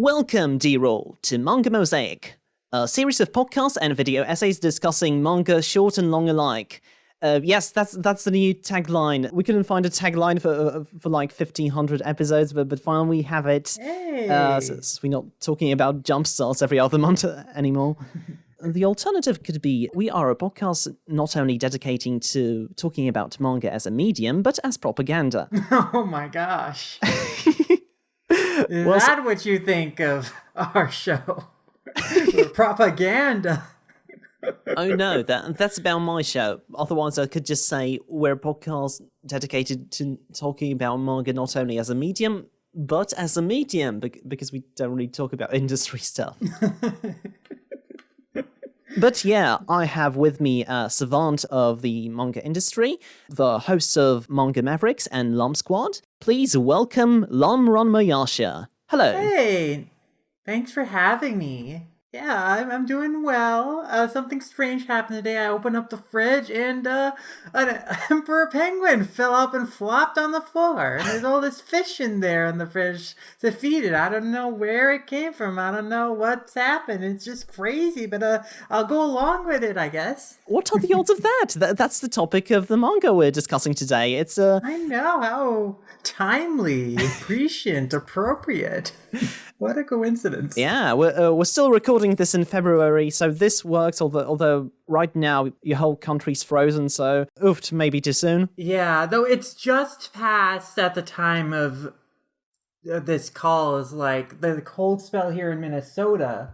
Welcome, D-Roll, to Manga Mosaic, a series of podcasts and video essays discussing manga short and long alike. Yes, that's the new tagline. We couldn't find a tagline for like 1,500 episodes, but finally we have it. Hey! So we're not talking about jump starts every other month anymore. The alternative could be we are a podcast not only dedicating to talking about manga as a medium, but as propaganda. Oh my gosh. Is that what you think of our show? Propaganda. Oh no, that's about my show. Otherwise, I could just say we're a podcast dedicated to talking about manga not only as a medium, but as a medium, because we don't really talk about industry stuff. But yeah, I have with me a savant of the manga industry, the hosts of Manga Mavericks and Lum Squad. Please welcome LumRanmaYasha. Hello. Hey, thanks for having me. Yeah, I'm doing well. Something strange happened today. I opened up the fridge and an emperor penguin fell up and flopped on the floor. And there's all this fish in there in the fridge to feed it. I don't know where it came from. I don't know what's happened. It's just crazy, but I'll go along with it, I guess. What are the odds of that? That's the topic of the manga we're discussing today. It's I know, how timely, prescient, appropriate. What a coincidence. Yeah, we're still recording this in February, so this works, although right now your whole country's frozen, so oof, maybe too soon. Yeah, though it's just past at the time of this call is like the cold spell here in Minnesota.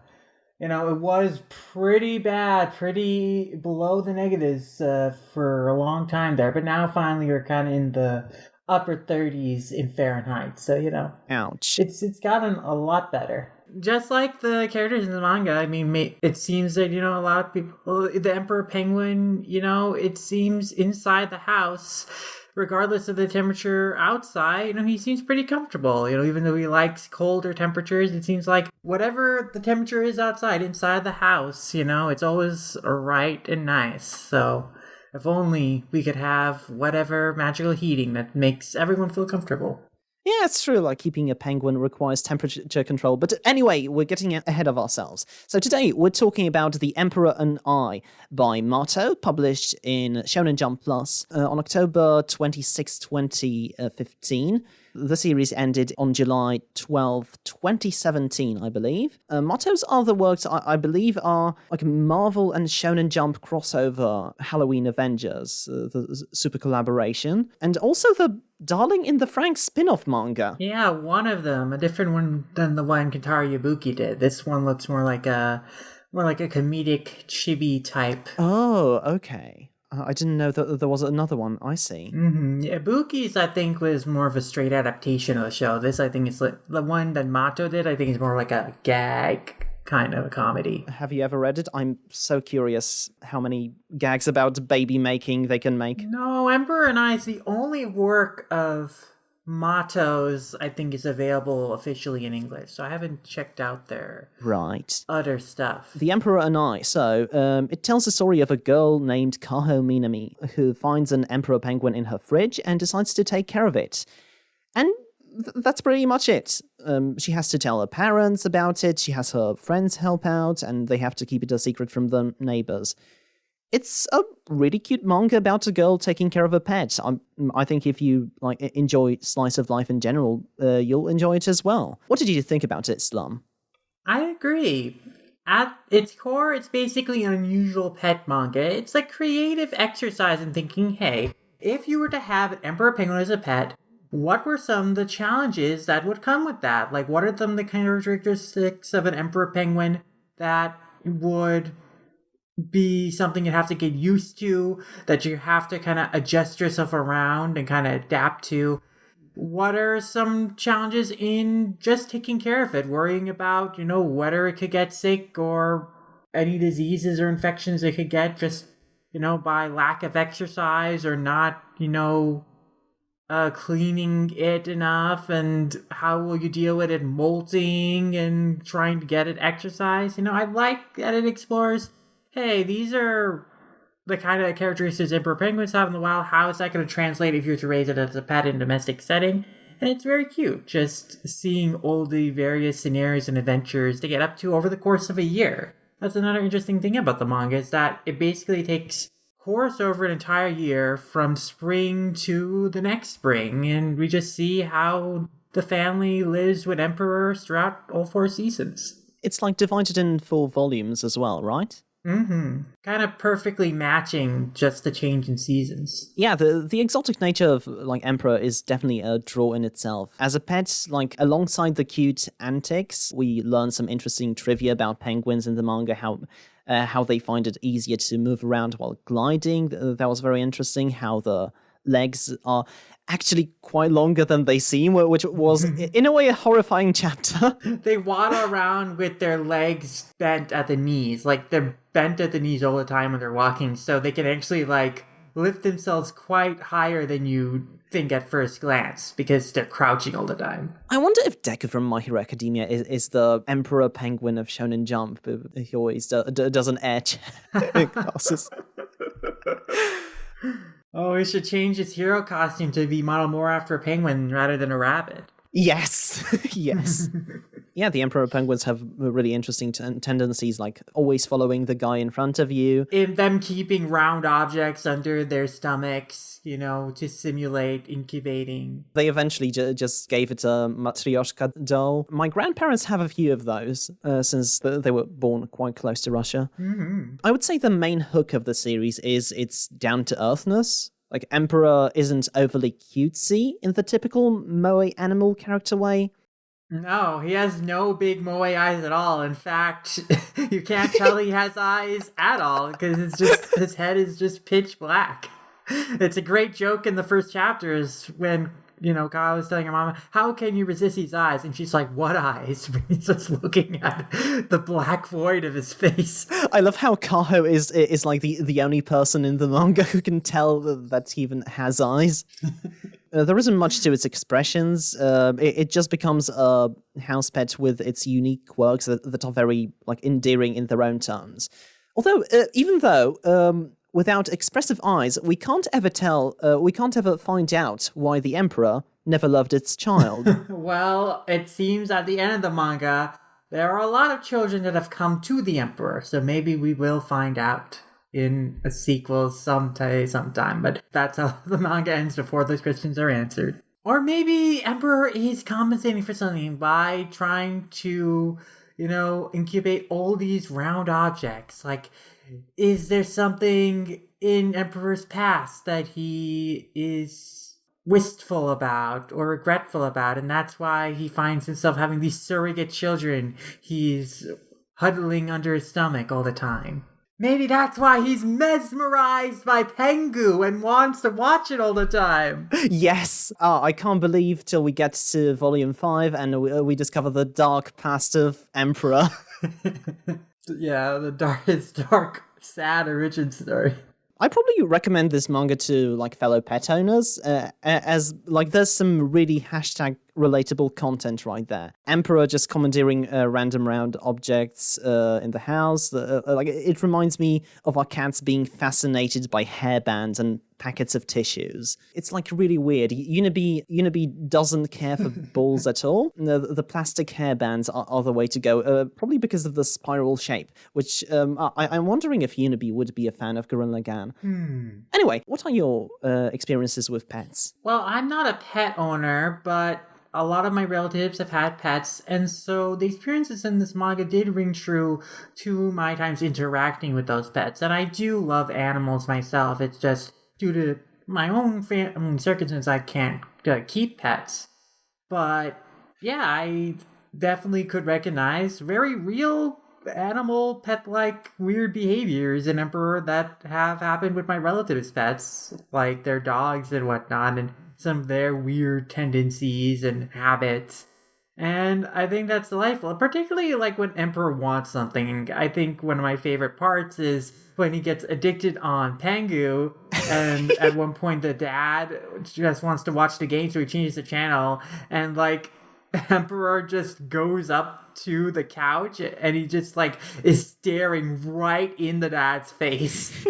You know, it was pretty bad, pretty below the negatives for a long time there, but now finally we're kind of in the upper 30s in Fahrenheit, so you know. Ouch. It's gotten a lot better. Just like the characters in the manga, I mean, it seems that, you know, a lot of people, the Emperor Penguin, you know, it seems inside the house, regardless of the temperature outside, you know, he seems pretty comfortable. You know, even though he likes colder temperatures, it seems like whatever the temperature is outside, inside the house, you know, it's always right and nice. So if only we could have whatever magical heating that makes everyone feel comfortable. Yeah, it's true, like keeping a penguin requires temperature control. But anyway, we're getting ahead of ourselves. So today we're talking about The Emperor and I by Mato, published in Shonen Jump Plus on October 26, 2015. The series ended on July 12, 2017, I believe. Mato's other works, I believe, are like Marvel and Shonen Jump crossover Halloween Avengers, the super collaboration, and also the Darling in the Franxx spin-off manga. Yeah, one of them, a different one than the one Kentaro Yabuki did. This one looks more like a comedic chibi type. Oh, okay. I didn't know that there was another one. I see. Mm-hmm. Yeah, Yabuki's, I think, was more of a straight adaptation of the show. This, I think, is like the one that Mato did. I think is more like a gag kind of a comedy. Have you ever read it? I'm so curious how many gags about baby making they can make. No, Emperor and I is the only work of Mato's I think is available officially in English, so I haven't checked out their other stuff. The Emperor and I. So it tells the story of a girl named Kaho Minami who finds an emperor penguin in her fridge and decides to take care of it. And that's pretty much it. She has to tell her parents about it, she has her friends help out, and they have to keep it a secret from the neighbors. It's a really cute manga about a girl taking care of a pet. I think if you enjoy slice of life in general, you'll enjoy it as well. What did you think about it, Slum? I agree. At its core, it's basically an unusual pet manga. It's a creative exercise in thinking, hey, if you were to have an emperor penguin as a pet, what were some of the challenges that would come with that? Like, what are some of the characteristics of an emperor penguin that would be something you have to get used to, that you have to kind of adjust yourself around and kind of adapt to? What are some challenges in just taking care of it, worrying about, you know, whether it could get sick or any diseases or infections it could get just, you know, by lack of exercise or not, you know, cleaning it enough, and how will you deal with it molting and trying to get it exercise? You know, I like that it explores, hey, these are the kind of characteristics emperor penguins have in the wild. How is that going to translate if you were to raise it as a pet in a domestic setting? And it's very cute, just seeing all the various scenarios and adventures they get up to over the course of a year. That's another interesting thing about the manga, is that it basically takes course over an entire year from spring to the next spring, and we just see how the family lives with emperors throughout all 4 seasons. It's like divided in 4 volumes as well, right? Mm-hmm. Kind of perfectly matching just the change in seasons. Yeah, the exotic nature of like Emperor is definitely a draw in itself. As a pet, like alongside the cute antics, we learn some interesting trivia about penguins in the manga, how they find it easier to move around while gliding. That was very interesting. How the legs are actually quite longer than they seem, which was in a way a horrifying chapter. They waddle around with their legs bent at the knees, like they're bent at the knees all the time when they're walking, so they can actually like lift themselves quite higher than you think at first glance because they're crouching all the time. I wonder if Deku from My Hero Academia is the Emperor Penguin of Shonen Jump. He always does an air classes. Oh, he should change his hero costume to be modeled more after a penguin rather than a rabbit. Yes, yes. Yeah, the Emperor Penguins have really interesting tendencies, like always following the guy in front of you. In them keeping round objects under their stomachs, to simulate incubating. They eventually just gave it a Matryoshka doll. My grandparents have a few of those, since they were born quite close to Russia. Mm-hmm. I would say the main hook of the series is its down-to-earthness. Like, Emperor isn't overly cutesy in the typical moe animal character way. No, he has no big moe eyes at all. In fact, you can't tell he has eyes at all because it's just his head is just pitch black. It's a great joke in the first chapters when Kyle was telling her mama, "How can you resist these eyes?" And she's like, "What eyes?" He's just looking at the black void of his face. I love how Kaho is like the only person in the manga who can tell that he even has eyes. There isn't much to its expressions. It just becomes a house pet with its unique quirks that are very like endearing in their own terms. Although, even though without expressive eyes, we can't ever find out why the Emperor never loved its child. Well, it seems at the end of the manga, there are a lot of children that have come to the Emperor, so maybe we will find out in a sequel sometime, but that's how the manga ends before those questions are answered. Or maybe Emperor is compensating for something by trying to, incubate all these round objects. Like, is there something in Emperor's past that he is wistful about or regretful about, and that's why he finds himself having these surrogate children he's huddling under his stomach all the time? Maybe that's why he's mesmerized by Pengu and wants to watch it all the time. Yes! I can't believe till we get to Volume 5 and we discover the dark past of Emperor. Yeah, the dark, sad origin story. I probably recommend this manga to like fellow pet owners, as like there's some really hashtag relatable content right there. Emperor just commandeering random round objects in the house. Like it reminds me of our cats being fascinated by hairbands and packets of tissues. It's like really weird. Unibi doesn't care for balls at all. The plastic hairbands are the way to go, probably because of the spiral shape, which I'm wondering if Unibi would be a fan of Gurren Lagann. Anyway, what are your experiences with pets? Well, I'm not a pet owner, but a lot of my relatives have had pets, and so the experiences in this manga did ring true to my times interacting with those pets. And I do love animals myself. It's just due to my own circumstances, I can't keep pets. But yeah, I definitely could recognize very real animal pet-like weird behaviors in Emperor that have happened with my relatives' pets, like their dogs and whatnot, and some of their weird tendencies and habits. And I think that's delightful, particularly like when Emperor wants something. I think one of my favorite parts is when he gets addicted on Pengu, and at one point the dad just wants to watch the game, so he changes the channel, and like Emperor just goes up to the couch and he just like is staring right in the dad's face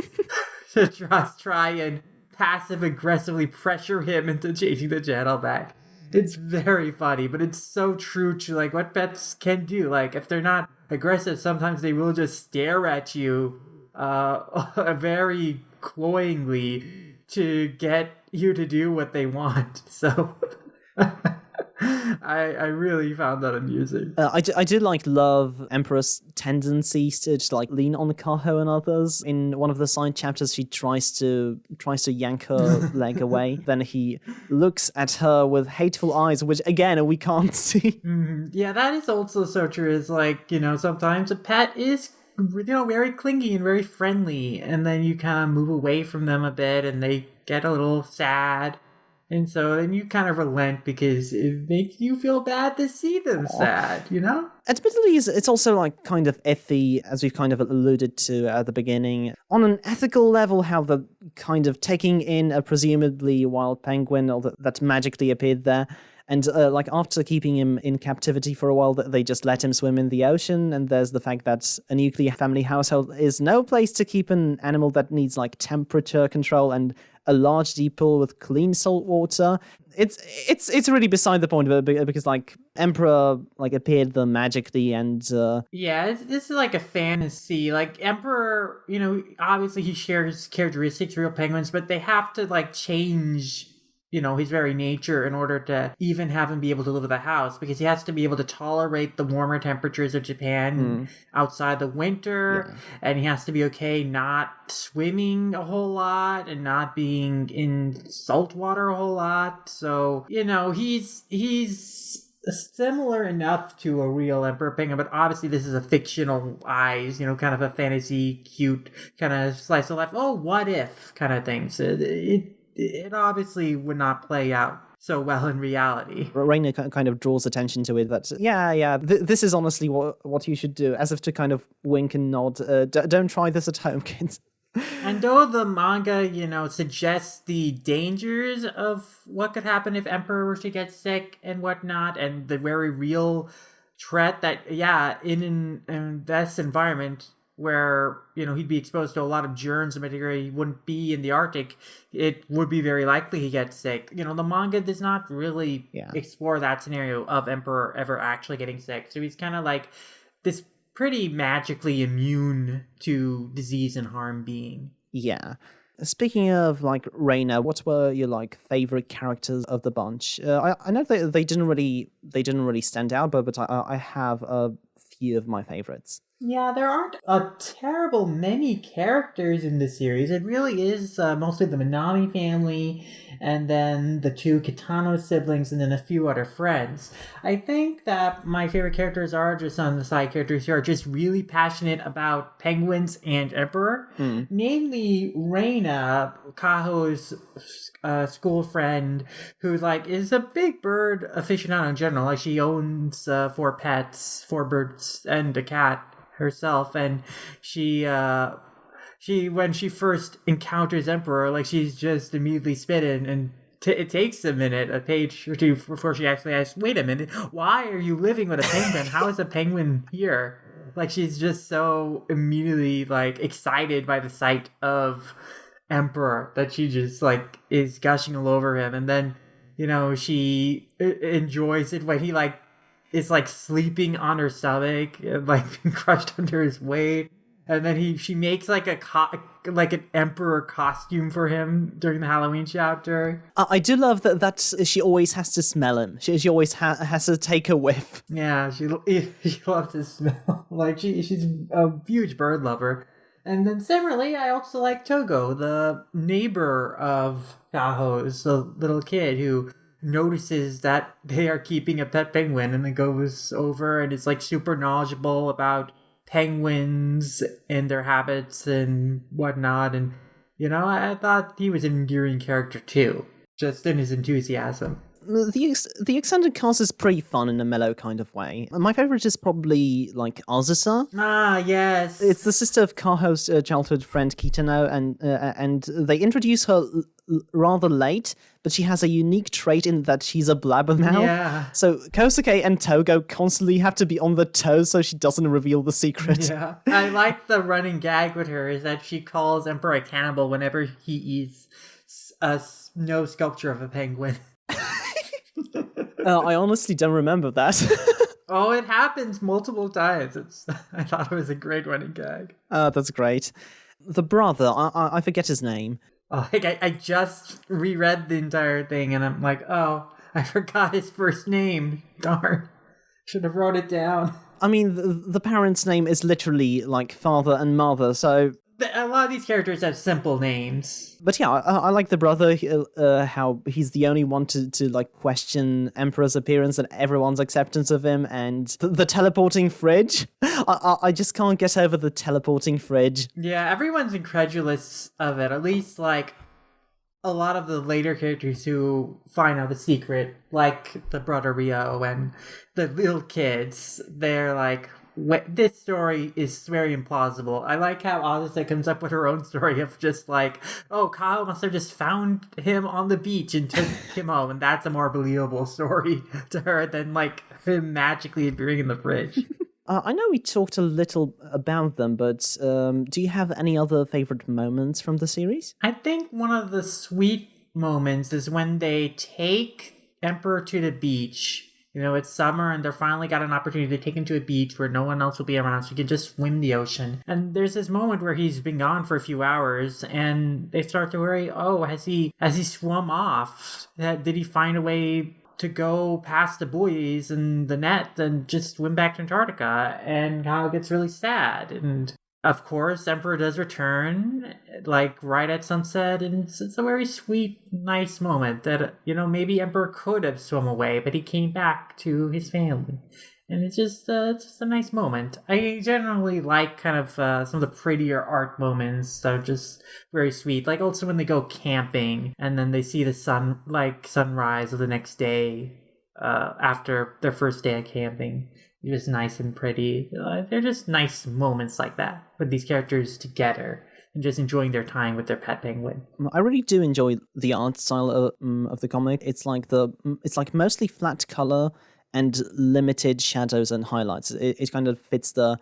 to just try and passive aggressively pressure him into changing the channel back. It's very funny, but it's so true to like what pets can do. Like if they're not aggressive, sometimes they will just stare at you very cloyingly to get you to do what they want. So I really found that amusing. I do like love Emperor's tendencies to just like lean on Kaho and others. In one of the side chapters, she tries to yank her leg away. Then he looks at her with hateful eyes, which again we can't see. Yeah, that is also so true. Is like, sometimes a pet is very clingy and very friendly, and then you kind of move away from them a bit, and they get a little sad. And so then you kind of relent because it makes you feel bad to see them sad, Admittedly, it's also like kind of iffy, as we've kind of alluded to at the beginning. On an ethical level, how the kind of taking in a presumably wild penguin or that magically appeared there, and like after keeping him in captivity for a while, they just let him swim in the ocean. And there's the fact that a nuclear family household is no place to keep an animal that needs like temperature control and a large deep pool with clean salt water. It's really beside the point of it because like Emperor like appeared there magically and yeah, this is like a fantasy. Like Emperor, obviously he shares characteristics of real penguins, but they have to like change his very nature in order to even have him be able to live in the house, because he has to be able to tolerate the warmer temperatures of Japan outside the winter, and he has to be okay not swimming a whole lot and not being in salt water a whole lot. So, he's similar enough to a real emperor penguin, but obviously this is a fictional eyes, kind of a fantasy, cute kind of slice of life. Oh, what if kind of thing. So it obviously would not play out so well in reality. Raina kind of draws attention to it that, this is honestly what you should do, as if to kind of wink and nod. Don't try this at home, kids. And though the manga, suggests the dangers of what could happen if Emperor were to get sick and whatnot, and the very real threat that, in this environment, where, he'd be exposed to a lot of germs and material, he wouldn't be in the Arctic, it would be very likely he gets sick. The manga does not really explore that scenario of Emperor ever actually getting sick. So he's kind of like this pretty magically immune to disease and harm being. Yeah. Speaking of like Reina, what were your like favorite characters of the bunch? I know they didn't really stand out, but I have a few of my favorites. Yeah, there aren't a terrible many characters in this series. It really is mostly the Minami family, and then the two Kitano siblings, and then a few other friends. I think that my favorite characters are just some of the side characters who are just really passionate about penguins and Emperor. Namely, Reina, Kaho's school friend, who like is a big bird aficionado in general. Like she owns 4 pets, 4 birds and a cat herself, and she when she first encounters Emperor, like she's just immediately smitten, and it takes a page or two before she actually asks, wait a minute, why are you living with a penguin? How is a penguin here? Like she's just so immediately like excited by the sight of Emperor that she just like is gushing all over him. And then she enjoys it when he like is like sleeping on her stomach and like being crushed under his weight. And then she makes like an Emperor costume for him during the Halloween chapter. I do love that she always has to smell him. She always has to take a whiff. Yeah, she loves his smell. Like she's a huge bird lover. And then similarly, I also like Togo, the neighbor of Kaho's, the little kid who notices that they are keeping a pet penguin, and then goes over and is like super knowledgeable about penguins and their habits and whatnot. And I thought he was an endearing character too, just in his enthusiasm. The extended cast is pretty fun in a mellow kind of way. My favorite is probably like Azusa. Ah, yes. It's the sister of Kaho's childhood friend Kitano, and they introduce her rather late, but she has a unique trait in that she's a blabbermouth. Yeah. So Kosuke and Togo constantly have to be on the toes so she doesn't reveal the secret. Yeah. I like the running gag with her is that she calls Emperor a cannibal whenever he eats a snow sculpture of a penguin. I honestly don't remember that. Oh, it happens multiple times. I thought it was a great running gag. That's great. The brother, I forget his name. Oh, I just reread the entire thing and I'm like, oh, I forgot his first name. Darn. Should have wrote it down. I mean, the parent's name is literally like father and mother, so... A lot of these characters have simple names. But yeah, I like the brother, how he's the only one to like question Emperor's appearance and everyone's acceptance of him, and the teleporting fridge. I just can't get over the teleporting fridge. Yeah, everyone's incredulous of it, at least like a lot of the later characters who find out the secret, like the brother Rio and the little kids, they're like, this story is very implausible. I like how Azusa comes up with her own story of just like, oh, Kyle must have just found him on the beach and took him home, and that's a more believable story to her than like him magically appearing in the fridge. I know we talked a little about them, but do you have any other favorite moments from the series? I think one of the sweet moments is when they take Emperor to the beach. You know, it's summer and they're finally got an opportunity to take him to a beach where no one else will be around so he can just swim the ocean. And there's this moment where he's been gone for a few hours and they start to worry, oh, has he swum off? Did he find a way to go past the buoys and the net and just swim back to Antarctica? And Kyle gets really sad. And of course, Emperor does return, like, right at sunset, and it's a very sweet, nice moment that, you know, maybe Emperor could have swum away, but he came back to his family. And it's just a nice moment. I generally like kind of some of the prettier art moments that are just very sweet. Like also when they go camping, and then they see the sunrise of the next day after their first day of camping. Just nice and pretty. They're just nice moments like that with these characters together and just enjoying their time with their pet penguin. I really do enjoy the art style of the comic. It's like mostly flat color and limited shadows and highlights. It kind of fits the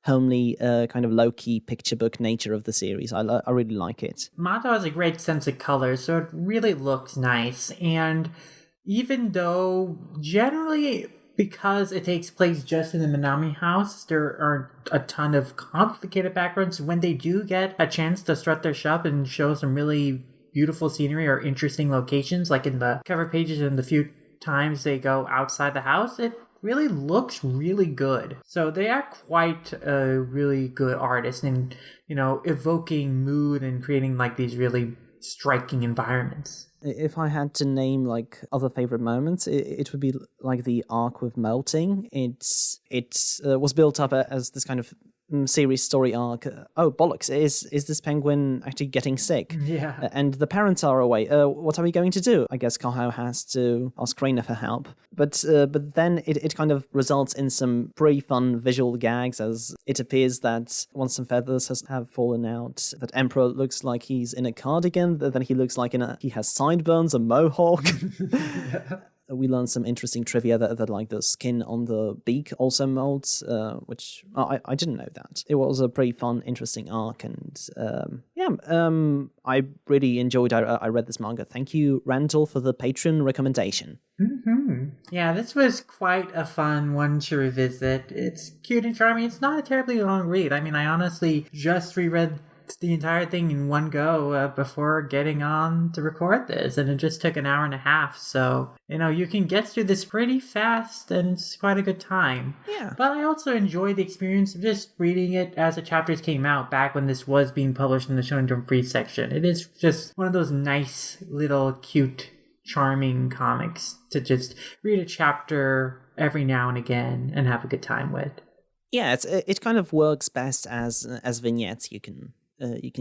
homely, kind of low-key picture book nature of the series. I really like it. Mato has a great sense of color, so it really looks nice. And even though generally, because it takes place just in the Minami house, there aren't a ton of complicated backgrounds. When they do get a chance to strut their shop and show some really beautiful scenery or interesting locations, like in the cover pages and the few times they go outside the house, it really looks really good. So they are quite a really good artist in, you know, evoking mood and creating like these really striking environments. If I had to name like other favorite moments, it would be like the arc with melting. It was built up as this kind of series story arc. Oh bollocks! Is this penguin actually getting sick? Yeah. And the parents are away. What are we going to do? I guess Kaho has to ask Reina for help. But then it kind of results in some pretty fun visual gags, as it appears that once some feathers have fallen out, that Emperor looks like he's in a cardigan. Then he looks like he has sideburns, a mohawk. Yeah. We learned some interesting trivia that like the skin on the beak also molds, which I didn't know that. It was a pretty fun, interesting arc, and I really enjoyed. I read this manga. Thank you, Randall, for the Patreon recommendation. Mm-hmm. Yeah, this was quite a fun one to revisit. It's cute and charming. It's not a terribly long read. I mean, I honestly just reread the entire thing in one go before getting on to record this, and it just took an hour and a half, so you know you can get through this pretty fast and it's quite a good time. Yeah, but I also enjoyed the experience of just reading it as the chapters came out back when this was being published in the Shonen Jump Free section. It is just one of those nice little cute charming comics to just read a chapter every now and again and have a good time with. Yeah, it kind of works best as vignettes you can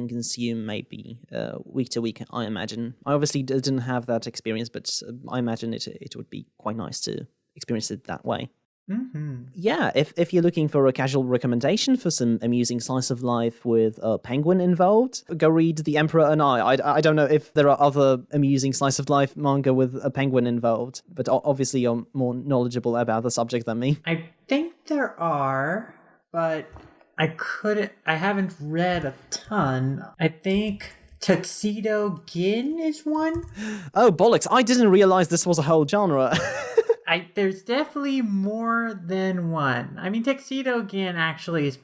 consume maybe week to week, I imagine. I obviously didn't have that experience, but I imagine it would be quite nice to experience it that way. Mm-hmm. Yeah, if you're looking for a casual recommendation for some amusing slice of life with a penguin involved, go read The Emperor and I don't know if there are other amusing slice of life manga with a penguin involved, but obviously you're more knowledgeable about the subject than me. I think there are, but I haven't read a ton. I think Tuxedo Gin is one. Oh, bollocks. I didn't realize this was a whole genre. there's definitely more than one. I mean, Tuxedo Again actually is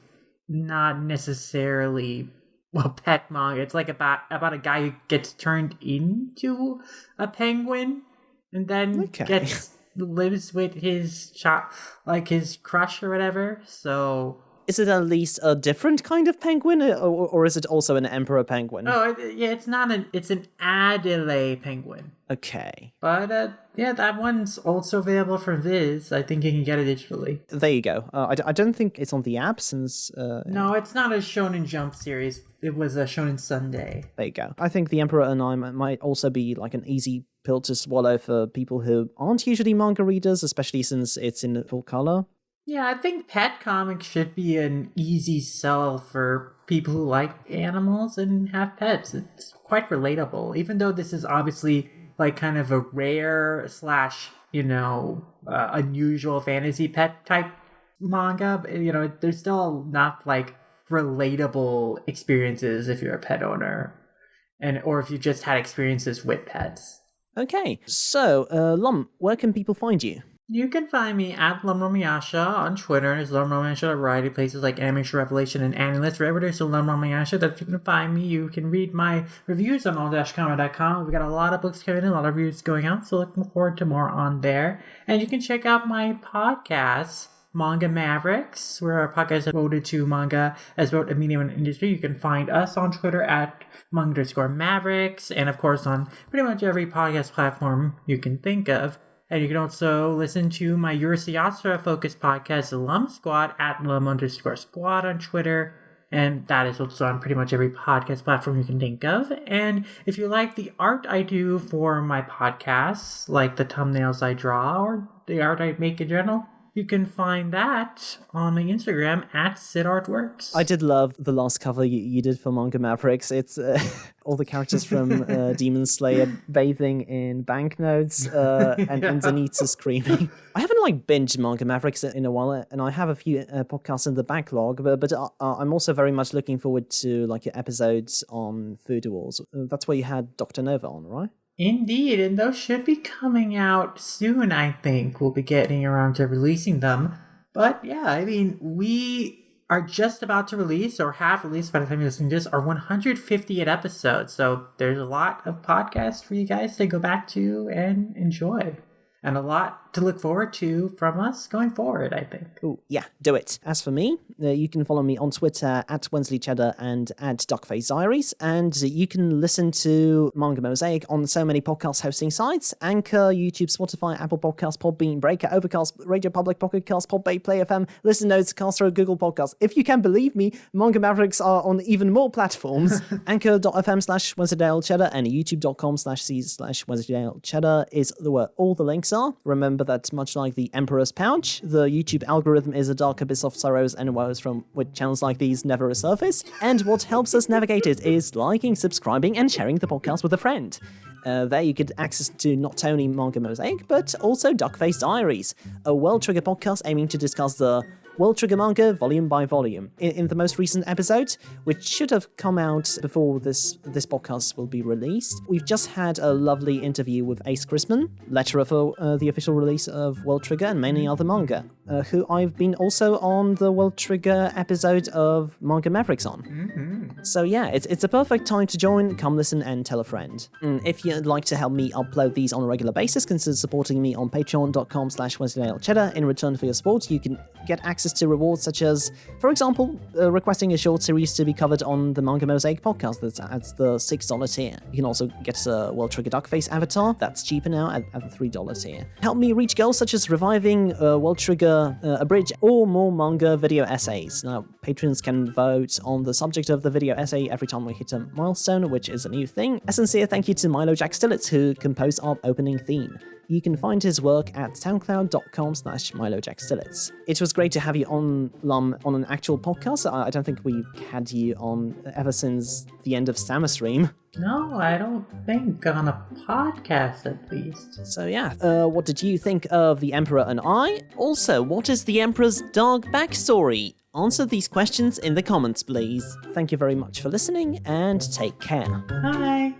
not necessarily a pet manga. It's like about a guy who gets turned into a penguin and then lives with his his crush or whatever. So is it at least a different kind of penguin, or is it also an emperor penguin? Oh, yeah, it's an HIDEAWAY penguin. Okay. But, that one's also available for Viz. I think you can get it digitally. There you go. I don't think it's on the app since... No, it's not a Shonen Jump series. It was a Shonen Sunday. There you go. I think The Emperor and I might also be like an easy pill to swallow for people who aren't usually manga readers, especially since it's in full color. Yeah, I think pet comics should be an easy sell for people who like animals and have pets. It's quite relatable, even though this is obviously like kind of a rare / unusual fantasy pet type manga. But, there's still not like relatable experiences if you're a pet owner, or if you just had experiences with pets. Okay, so Lum, where can people find you? You can find me at LumRanmaYasha on Twitter. There's LumRanmaYasha at a variety of places like Animation Revelation and Anilist. Wherever there's a LumRanmaYasha, that you can find me. You can read my reviews on all-comma.com. We got a lot of books coming in, a lot of reviews going out, so looking forward to more on there. And you can check out my podcast, Manga Mavericks, where our podcast is devoted to manga as both a medium and an industry. You can find us on Twitter at manga_Mavericks, and of course on pretty much every podcast platform you can think of. And you can also listen to my Eurasiatra focused podcast, the Lum Squad, at Lum_Squad on Twitter. And that is also on pretty much every podcast platform you can think of. And if you like the art I do for my podcasts, like the thumbnails I draw or the art I make in general, you can find that on my Instagram at SidArtWorks. I did love the last cover you did for Manga Mavericks. It's all the characters from Demon Slayer bathing in banknotes and Zenitsu screaming. I haven't binged Manga Mavericks in a while, and I have a few podcasts in the backlog, but I'm also very much looking forward to your episodes on Food Wars. That's where you had Dr. Nova on, right? Indeed, and those should be coming out soon, I think. We'll be getting around to releasing them. But yeah, I mean, we are just about to release, or have released by the time you're listening to this, our 150th episode. So there's a lot of podcasts for you guys to go back to and enjoy. And a lot to look forward to from us going forward, I think. Ooh, yeah, do it. As for me, you can follow me on Twitter at Cheddar and at Duckface Diaries, and you can listen to Manga Mosaic on so many podcast hosting sites: Anchor, YouTube, Spotify, Apple Podcasts, Podbean, Breaker, Overcast, Radio Public, Pocket Cast, Podbay, Play FM, Listen Notes, Castro, Google Podcasts. If you can believe me, Manga Mavericks are on even more platforms. Anchor.fm/Wensleydale Cheddar and YouTube.com/C/Wensleydale Cheddar is where all the links are. Remember that much like the Emperor's Pouch, the YouTube algorithm is a dark abyss of sorrows and woes from which channels like these never resurface, and what helps us navigate it is liking, subscribing, and sharing the podcast with a friend. There you get access to not only Manga Mosaic, but also Duckface Diaries, a World Trigger podcast aiming to discuss the World Trigger manga volume by volume. In the most recent episode, which should have come out before this podcast will be released, we've just had a lovely interview with Ace Chrisman, letterer for the official release of World Trigger and many other manga, who I've been also on the World Trigger episode of Manga Mavericks on. Mm-hmm. So yeah, it's a perfect time to join. Come listen and tell a friend. If you'd like to help me upload these on a regular basis, consider supporting me on patreon.com/Wensleydale Cheddar. In return for your support, you can get access to rewards such as, for example, requesting a short series to be covered on the Manga Mosaic podcast. That's at the $6 tier. You can also get a World Trigger Duckface avatar. That's cheaper now at the $3 tier. Help me reach goals such as reviving World Trigger Abridged or more manga video essays. Now, patrons can vote on the subject of the video essay every time we hit a milestone, which is a new thing. A sincere thank you to Milo Jack Stillitz, who composed our opening theme. You can find his work at soundcloud.com/MiloJackStillitz. It was great to have you on, Lum, on an actual podcast. I don't think we had you on ever since the end of StammerStream. No, I don't think on a podcast at least. So yeah, what did you think of The Emperor and I? Also, what is the Emperor's dark backstory? Answer these questions in the comments, please. Thank you very much for listening, and take care. Bye.